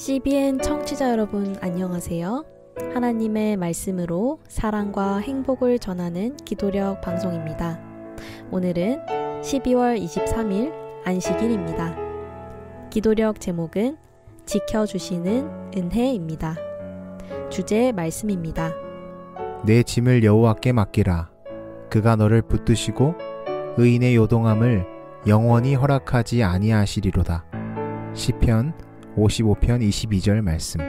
CBN 청취자 여러분 안녕하세요. 하나님의 말씀으로 사랑과 행복을 전하는 기도력 방송입니다. 오늘은 12월 23일 안식일입니다. 기도력 제목은 지켜주시는 은혜입니다. 주제 말씀입니다. 내 짐을 여호와께 맡기라. 그가 너를 붙드시고 의인의 요동함을 영원히 허락하지 아니하시리로다. 시편 55편 22절 말씀.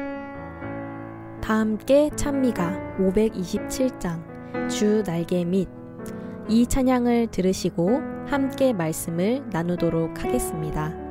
다 함께 찬미가 527장 주 날개 밑 이 찬양을 들으시고 함께 말씀을 나누도록 하겠습니다.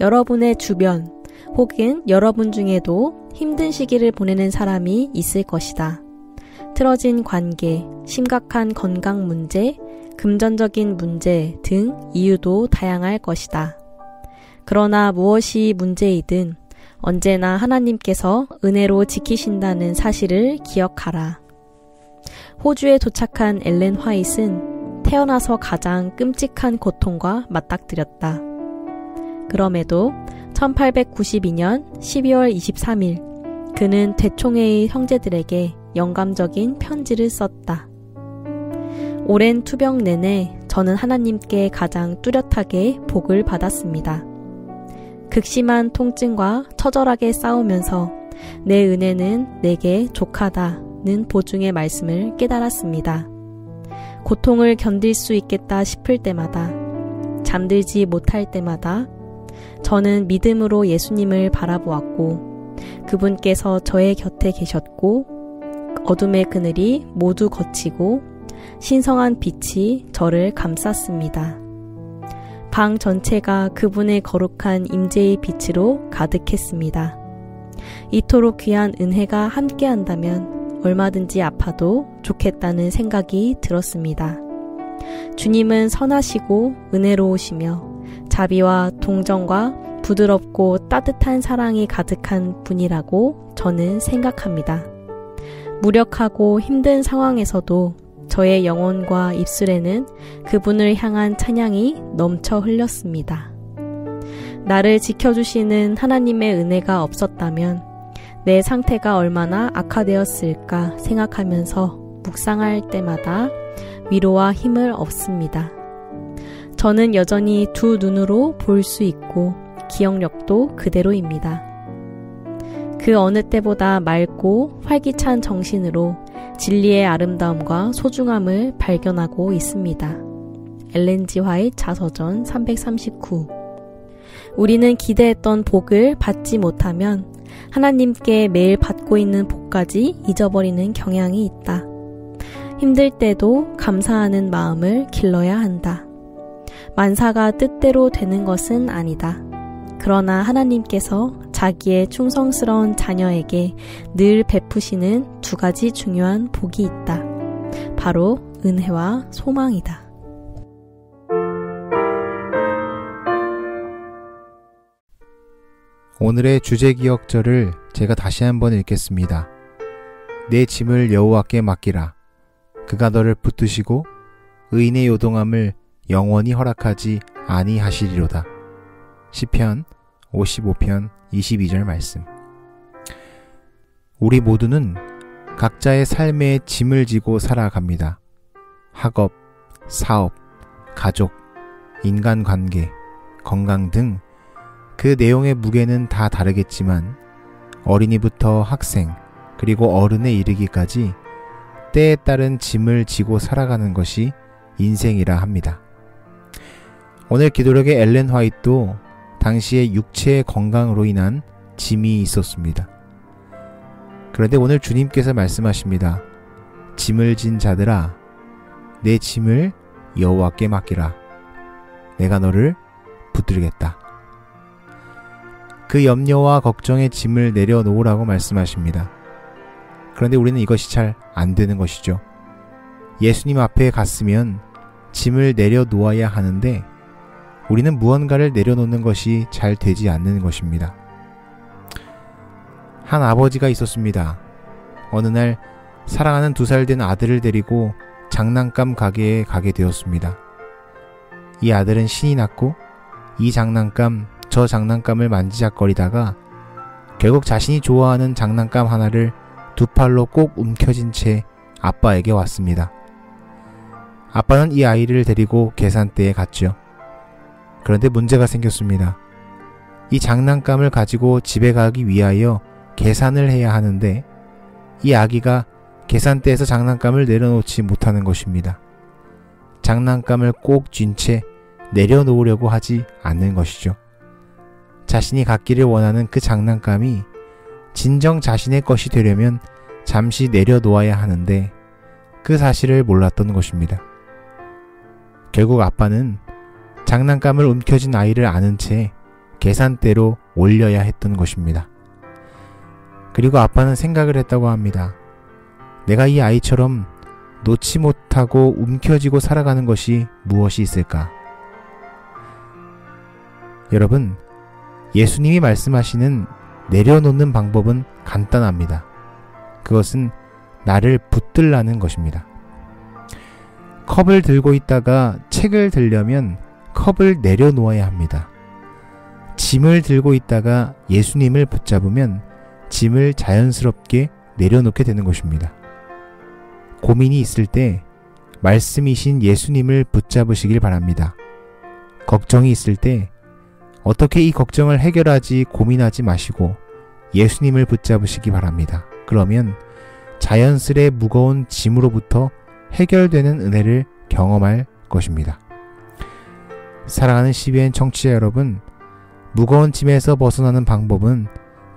여러분의 주변 혹은 여러분 중에도 힘든 시기를 보내는 사람이 있을 것이다. 틀어진 관계, 심각한 건강 문제, 금전적인 문제 등 이유도 다양할 것이다. 그러나 무엇이 문제이든 언제나 하나님께서 은혜로 지키신다는 사실을 기억하라. 호주에 도착한 엘렌 화이트는 태어나서 가장 끔찍한 고통과 맞닥뜨렸다. 그럼에도 1892년 12월 23일 그는 대총회의 형제들에게 영감적인 편지를 썼다. 오랜 투병 내내 저는 하나님께 가장 뚜렷하게 복을 받았습니다. 극심한 통증과 처절하게 싸우면서 내 은혜는 내게 족하다는 보증의 말씀을 깨달았습니다. 고통을 견딜 수 있겠다 싶을 때마다, 잠들지 못할 때마다 저는 믿음으로 예수님을 바라보았고 그분께서 저의 곁에 계셨고 어둠의 그늘이 모두 걷히고 신성한 빛이 저를 감쌌습니다. 방 전체가 그분의 거룩한 임재의 빛으로 가득했습니다. 이토록 귀한 은혜가 함께한다면 얼마든지 아파도 좋겠다는 생각이 들었습니다. 주님은 선하시고 은혜로우시며 자비와 동정과 부드럽고 따뜻한 사랑이 가득한 분이라고 저는 생각합니다. 무력하고 힘든 상황에서도 저의 영혼과 입술에는 그분을 향한 찬양이 넘쳐 흘렸습니다. 나를 지켜주시는 하나님의 은혜가 없었다면 내 상태가 얼마나 악화되었을까 생각하면서 묵상할 때마다 위로와 힘을 얻습니다. 저는 여전히 두 눈으로 볼 수 있고 기억력도 그대로입니다. 그 어느 때보다 맑고 활기찬 정신으로 진리의 아름다움과 소중함을 발견하고 있습니다. 엘렌 G. 화이트 자서전 339. 우리는 기대했던 복을 받지 못하면 하나님께 매일 받고 있는 복까지 잊어버리는 경향이 있다. 힘들 때도 감사하는 마음을 길러야 한다. 만사가 뜻대로 되는 것은 아니다. 그러나 하나님께서 자기의 충성스러운 자녀에게 늘 베푸시는 두 가지 중요한 복이 있다. 바로 은혜와 소망이다. 오늘의 주제 기억절을 제가 다시 한번 읽겠습니다. 내 짐을 여호와께 맡기라. 그가 너를 붙드시고 의인의 요동함을 영원히 허락하지 아니하시리로다. 시편 55편 22절 말씀. 우리 모두는 각자의 삶에 짐을 지고 살아갑니다. 학업, 사업, 가족, 인간관계, 건강 등 그 내용의 무게는 다 다르겠지만 어린이부터 학생 그리고 어른에 이르기까지 때에 따른 짐을 지고 살아가는 것이 인생이라 합니다. 오늘 기도력의 엘렌 화이트도 당시의 육체의 건강으로 인한 짐이 있었습니다. 그런데 오늘 주님께서 말씀하십니다. 짐을 진 자들아, 내 짐을 여호와께 맡기라. 내가 너를 붙들겠다. 그 염려와 걱정의 짐을 내려놓으라고 말씀하십니다. 그런데 우리는 이것이 잘 안 되는 것이죠. 예수님 앞에 갔으면 짐을 내려놓아야 하는데 우리는 무언가를 내려놓는 것이 잘 되지 않는 것입니다. 한 아버지가 있었습니다. 어느 날 사랑하는 2살 된 아들을 데리고 장난감 가게에 가게 되었습니다. 이 아들은 신이 났고 이 장난감 저 장난감을 만지작거리다가 결국 자신이 좋아하는 장난감 하나를 2팔로 꼭 움켜쥔 채 아빠에게 왔습니다. 아빠는 이 아이를 데리고 계산대에 갔죠. 그런데 문제가 생겼습니다. 이 장난감을 가지고 집에 가기 위하여 계산을 해야 하는데 이 아기가 계산대에서 장난감을 내려놓지 못하는 것입니다. 장난감을 꼭 쥔 채 내려놓으려고 하지 않는 것이죠. 자신이 갖기를 원하는 그 장난감이 진정 자신의 것이 되려면 잠시 내려놓아야 하는데 그 사실을 몰랐던 것입니다. 결국 아빠는 장난감을 움켜쥔 아이를 안은 채 계산대로 올려야 했던 것입니다. 그리고 아빠는 생각을 했다고 합니다. 내가 이 아이처럼 놓지 못하고 움켜쥐고 살아가는 것이 무엇이 있을까? 여러분, 예수님이 말씀하시는 내려놓는 방법은 간단합니다. 그것은 나를 붙들라는 것입니다. 컵을 들고 있다가 책을 들려면 컵을 내려놓아야 합니다. 짐을 들고 있다가 예수님을 붙잡으면 짐을 자연스럽게 내려놓게 되는 것입니다. 고민이 있을 때 말씀이신 예수님을 붙잡으시길 바랍니다. 걱정이 있을 때 어떻게 이 걱정을 해결하지 고민하지 마시고 예수님을 붙잡으시기 바랍니다. 그러면 자연스레 무거운 짐으로부터 해결되는 은혜를 경험할 것입니다. 사랑하는 CBN 청취자 여러분, 무거운 짐에서 벗어나는 방법은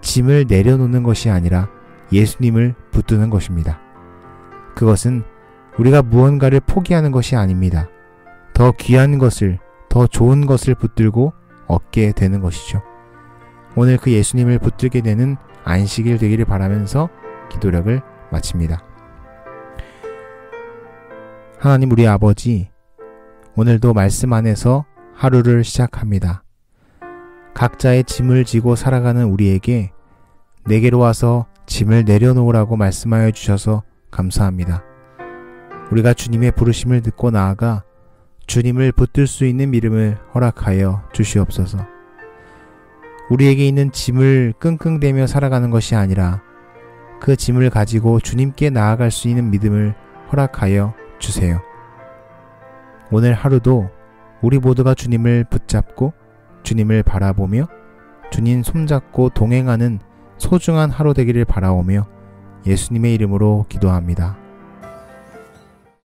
짐을 내려놓는 것이 아니라 예수님을 붙드는 것입니다. 그것은 우리가 무언가를 포기하는 것이 아닙니다. 더 귀한 것을, 더 좋은 것을 붙들고 얻게 되는 것이죠. 오늘 그 예수님을 붙들게 되는 안식일 되기를 바라면서 기도력을 마칩니다. 하나님 우리 아버지, 오늘도 말씀 안에서 하루를 시작합니다. 각자의 짐을 지고 살아가는 우리에게 내게로 와서 짐을 내려놓으라고 말씀하여 주셔서 감사합니다. 우리가 주님의 부르심을 듣고 나아가 주님을 붙들 수 있는 믿음을 허락하여 주시옵소서. 우리에게 있는 짐을 끙끙대며 살아가는 것이 아니라 그 짐을 가지고 주님께 나아갈 수 있는 믿음을 허락하여 주세요. 오늘 하루도 우리 모두가 주님을 붙잡고 주님을 바라보며 주님 손잡고 동행하는 소중한 하루 되기를 바라오며 예수님의 이름으로 기도합니다.